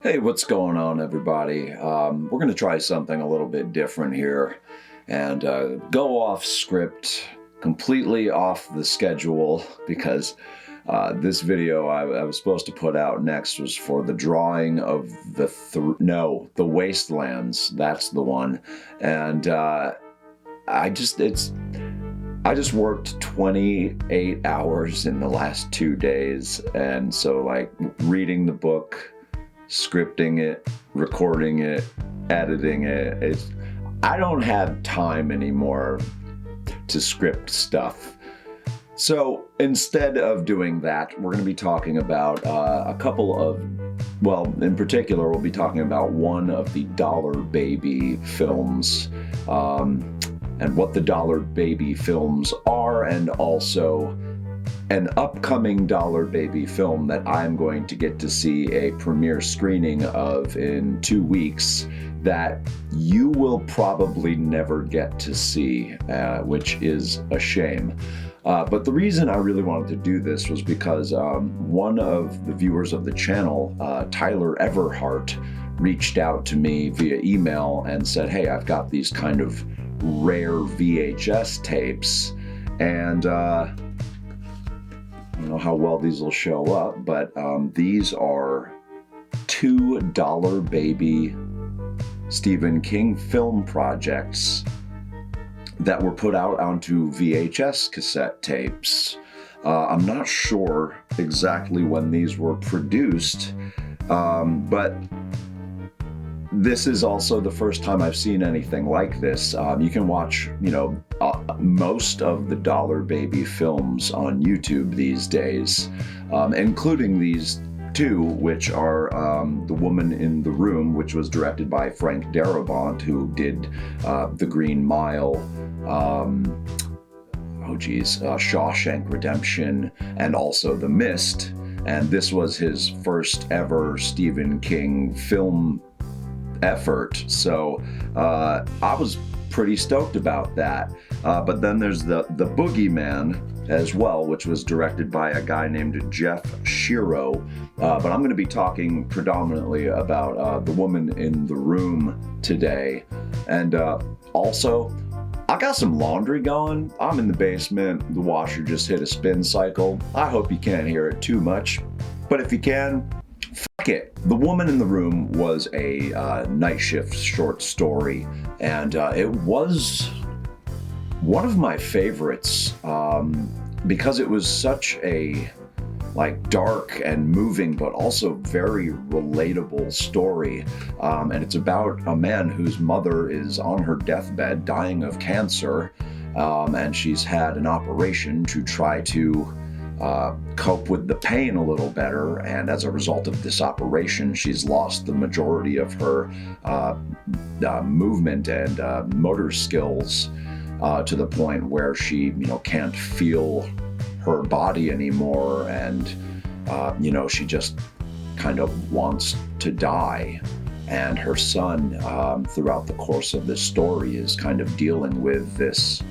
Hey, what's going on, everybody? We're going to try something a little bit different here and go off script, completely off the schedule, because this video I was supposed to put out next was for the drawing of the Wastelands. That's the one. And I just worked 28 hours in the last 2 days, and so like reading the book, scripting it, recording it, editing it. I don't have time anymore to script stuff. So instead of doing that, we're going to be talking about a couple of, in particular, we'll be talking about one of the Dollar Baby films, and what the Dollar Baby films are, and also an upcoming Dollar Baby film that I'm going to get to see a premiere screening of in 2 weeks that you will probably never get to see, which is a shame. But the reason I really wanted to do this was because one of the viewers of the channel, Tyler Everhart, reached out to me via email and said, hey, I've got these kind of rare VHS tapes, and I don't know how well these will show up, but these are 2 Dollar Baby Stephen King film projects that were put out onto VHS cassette tapes. I'm not sure exactly when these were produced, but this is also the first time I've seen anything like this. You can watch, most of the Dollar Baby films on YouTube these days, including these 2, which are The Woman in the Room, which was directed by Frank Darabont, who did The Green Mile, Shawshank Redemption, and also The Mist. And this was his first ever Stephen King film effort, so I was pretty stoked about that. But then there's the Boogeyman as well, which was directed by a guy named Jeff Shiro. But I'm going to be talking predominantly about The Woman in the Room today. And also, I got some laundry going. I'm in the basement. The washer just hit a spin cycle. I hope you can't hear it too much, but if you can, fuck it. The Woman in the Room was a night shift short story, and it was one of my favorites because it was such a dark and moving but also very relatable story, and it's about a man whose mother is on her deathbed dying of cancer, and she's had an operation to try to cope with the pain a little better, and as a result of this operation, she's lost the majority of her movement and motor skills, to the point where she, can't feel her body anymore, and she just kind of wants to die. And her son, throughout the course of this story, is kind of dealing with this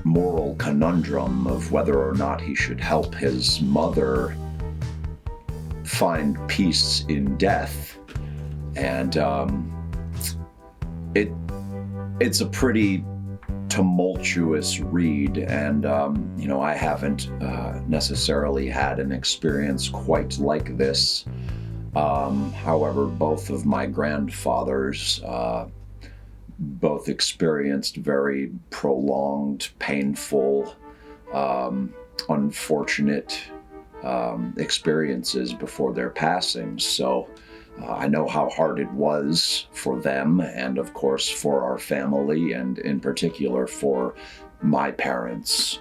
moral conundrum of whether or not he should help his mother find peace in death. And it's a pretty tumultuous read, and I haven't necessarily had an experience quite like this. However, both of my grandfathers both experienced very prolonged, painful, unfortunate experiences before their passing. So I know how hard it was for them, and of course for our family, and in particular for my parents.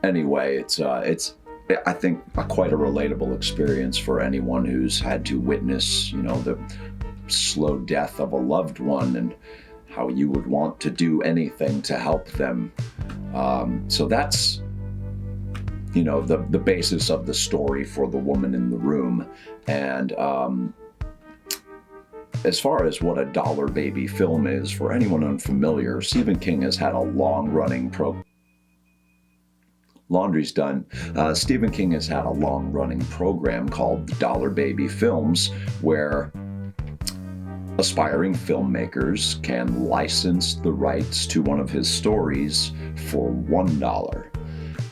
Anyway, it's I think quite a relatable experience for anyone who's had to witness, the slow death of a loved one, and how you would want to do anything to help them. So that's, the basis of the story for The Woman in the Room. And as far as what a Dollar Baby film is, for anyone unfamiliar, Stephen King has had a long-running laundry's done. Stephen King has had a long-running program called the Dollar Baby Films, where aspiring filmmakers can license the rights to one of his stories for $1.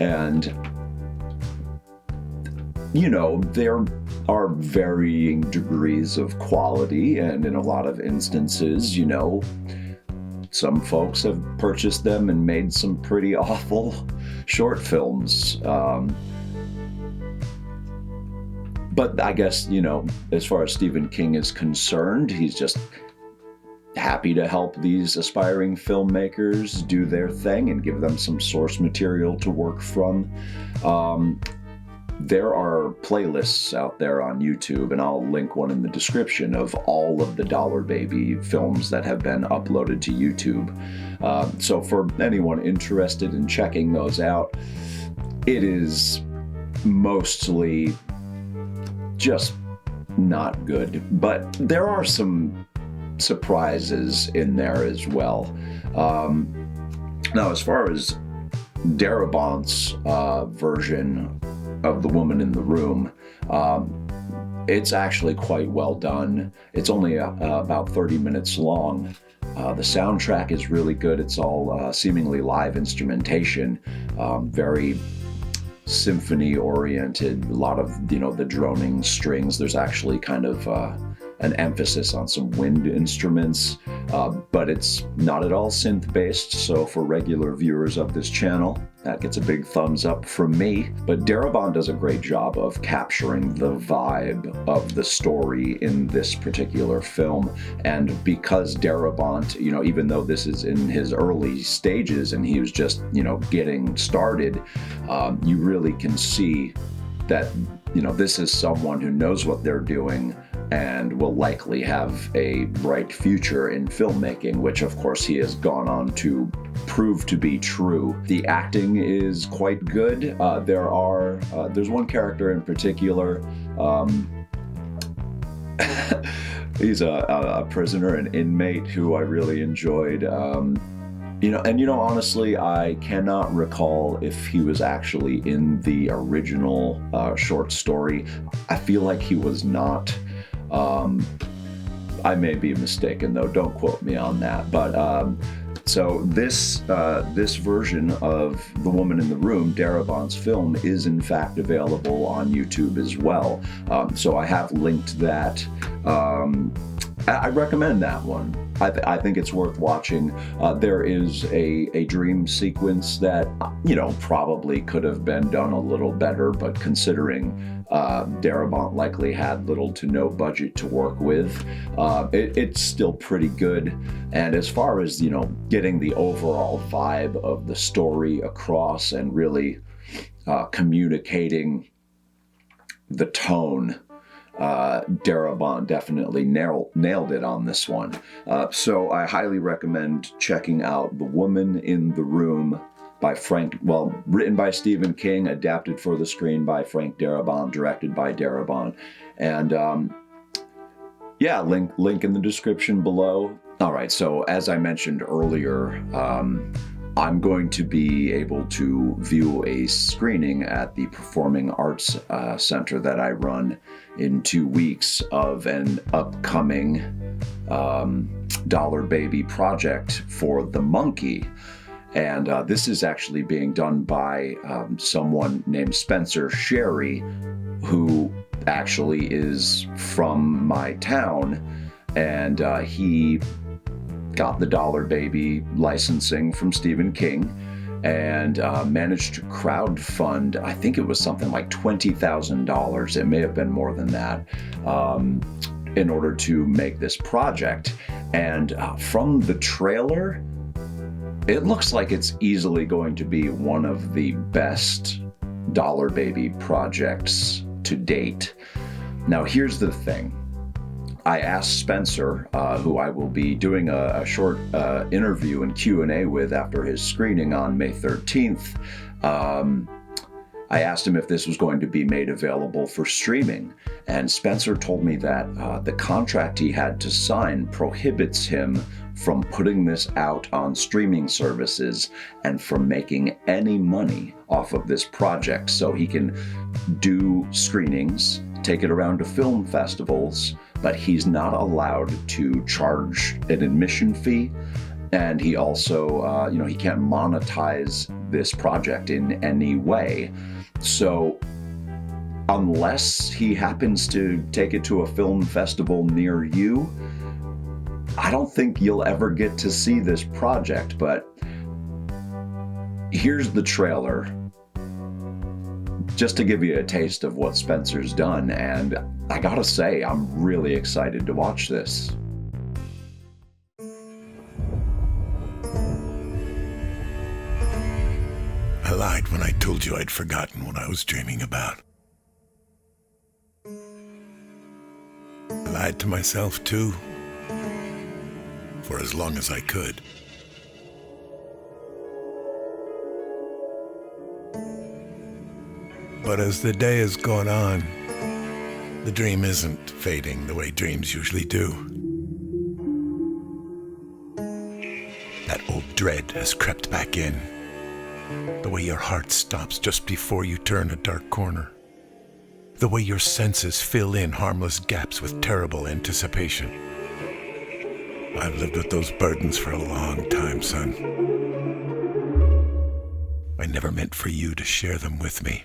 And, you know, there are varying degrees of quality, and in a lot of instances, you know, some folks have purchased them and made some pretty awful short films. But I guess, you know, as far as Stephen King is concerned, he's just happy to help these aspiring filmmakers do their thing and give them some source material to work from. There are playlists out there on YouTube, and I'll link one in the description, of all of the Dollar Baby films that have been uploaded to YouTube. So for anyone interested in checking those out, it is mostly just not good, but there are some surprises in there as well. Now, as far as Darabont's version of The Woman in the Room, it's actually quite well done. It's only about 30 minutes long. The soundtrack is really good. It's all seemingly live instrumentation, very symphony-oriented, a lot of, you know, the droning strings. There's actually kind of an emphasis on some wind instruments, but it's not at all synth-based, so for regular viewers of this channel, that gets a big thumbs up from me. But Darabont does a great job of capturing the vibe of the story in this particular film. And because Darabont, you know, even though this is in his early stages and he was just, you know, getting started, you really can see that, you know, this is someone who knows what they're doing and will likely have a bright future in filmmaking, which of course he has gone on to prove to be true. The acting is quite good. There's one character in particular. He's a prisoner, an inmate who I really enjoyed. Honestly, I cannot recall if he was actually in the original short story. I feel like he was not. I may be mistaken, though. Don't quote me on that. But so this version of The Woman in the Room, Darabont's film, is in fact available on YouTube as well. So I have linked that. I recommend that one. I think it's worth watching. There is a dream sequence that, you know, probably could have been done a little better, but considering Darabont likely had little to no budget to work with, it's still pretty good. And as far as, you know, getting the overall vibe of the story across and really communicating the tone, Darabont definitely nailed it on this one. So I highly recommend checking out The Woman in the Room by written by Stephen King, adapted for the screen by Frank Darabont, directed by Darabont. And link in the description below. All right, so as I mentioned earlier, I'm going to be able to view a screening at the Performing Arts Center that I run in 2 weeks of an upcoming Dollar Baby project for The Monkey. And this is actually being done by someone named Spencer Sherry, who actually is from my town, and he got the Dollar Baby licensing from Stephen King and managed to crowdfund, I think it was something like $20,000, it may have been more than that, in order to make this project. And from the trailer, it looks like it's easily going to be one of the best Dollar Baby projects to date. Now, here's the thing. I asked Spencer, who I will be doing a short interview and Q&A with after his screening on May 13th, I asked him if this was going to be made available for streaming, and Spencer told me that the contract he had to sign prohibits him from putting this out on streaming services and from making any money off of this project. So he can do screenings, take it around to film festivals, but he's not allowed to charge an admission fee. And he also, he can't monetize this project in any way. So unless he happens to take it to a film festival near you, I don't think you'll ever get to see this project. But here's the trailer, just to give you a taste of what Spencer's done. And I gotta say, I'm really excited to watch this. I lied when I told you I'd forgotten what I was dreaming about. I lied to myself, too, for as long as I could. But as the day has gone on, the dream isn't fading the way dreams usually do. That old dread has crept back in. The way your heart stops just before you turn a dark corner. The way your senses fill in harmless gaps with terrible anticipation. I've lived with those burdens for a long time, son. I never meant for you to share them with me.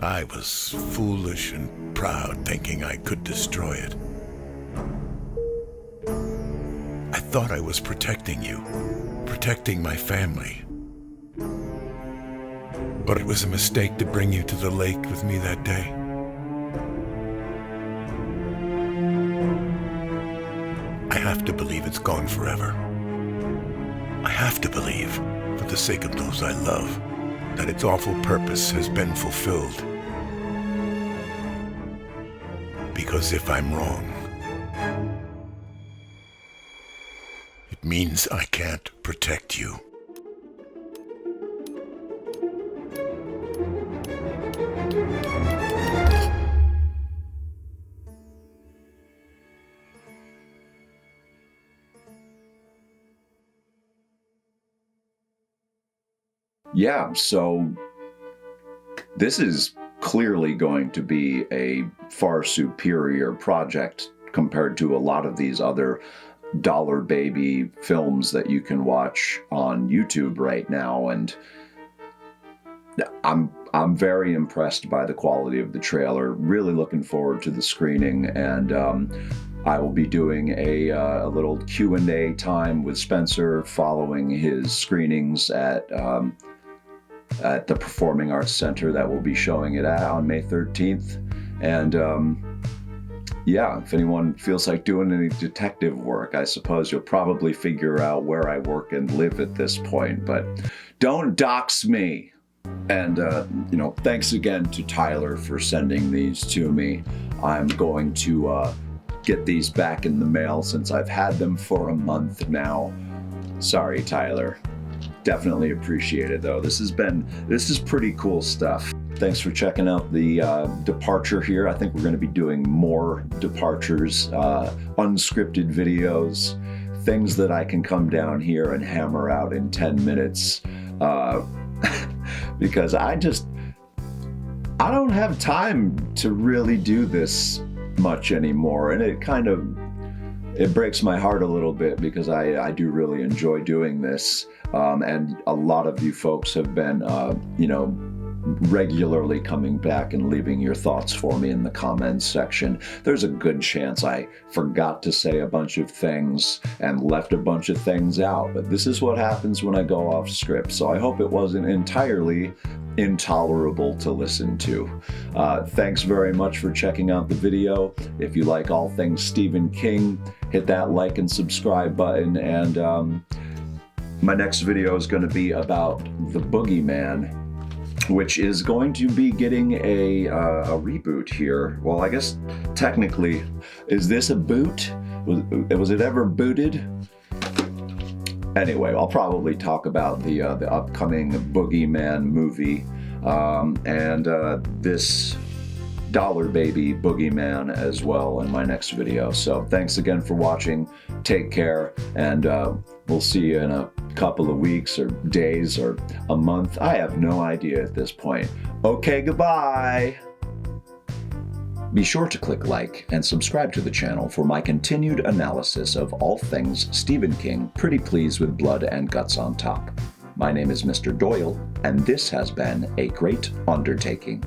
I was foolish and proud, thinking I could destroy it. I thought I was protecting you, protecting my family. But it was a mistake to bring you to the lake with me that day. I have to believe it's gone forever. I have to believe, for the sake of those I love, that its awful purpose has been fulfilled. Because if I'm wrong, it means I can't protect you. Yeah, so this is clearly going to be a far superior project compared to a lot of these other dollar baby films that you can watch on YouTube right now. And I'm very impressed by the quality of the trailer. Really looking forward to the screening, and I will be doing a little Q&A time with Spencer following his screenings at the Performing Arts Center that we'll be showing it at on May 13th. And yeah, if anyone feels like doing any detective work, I suppose you'll probably figure out where I work and live at this point, but don't dox me. And, thanks again to Tyler for sending these to me. I'm going to get these back in the mail since I've had them for a month now. Sorry, Tyler. Definitely appreciate it, though. This is pretty cool stuff. Thanks for checking out the departure here. I think we're going to be doing more departures, unscripted videos, things that I can come down here and hammer out in 10 minutes. Because I don't have time to really do this much anymore. And it breaks my heart a little bit because I do really enjoy doing this. And a lot of you folks have been, regularly coming back and leaving your thoughts for me in the comments section. There's a good chance I forgot to say a bunch of things and left a bunch of things out, but this is what happens when I go off script. So I hope it wasn't entirely intolerable to listen to. Thanks very much for checking out the video. If you like all things Stephen King, hit that like and subscribe button. And my next video is going to be about the Boogeyman. which is going to be getting a reboot here. Well, I guess technically, is this a boot? Was it ever booted? Anyway, I'll probably talk about the upcoming Boogeyman movie and this Dollar Baby Boogeyman as well in my next video. So thanks again for watching. Take care, and we'll see you in a couple of weeks or days or a month. I have no idea at this point. Okay, goodbye. Be sure to click like and subscribe to the channel for my continued analysis of all things Stephen King, pretty please with blood and guts on top. My name is Mr. Doyle, and this has been a great undertaking.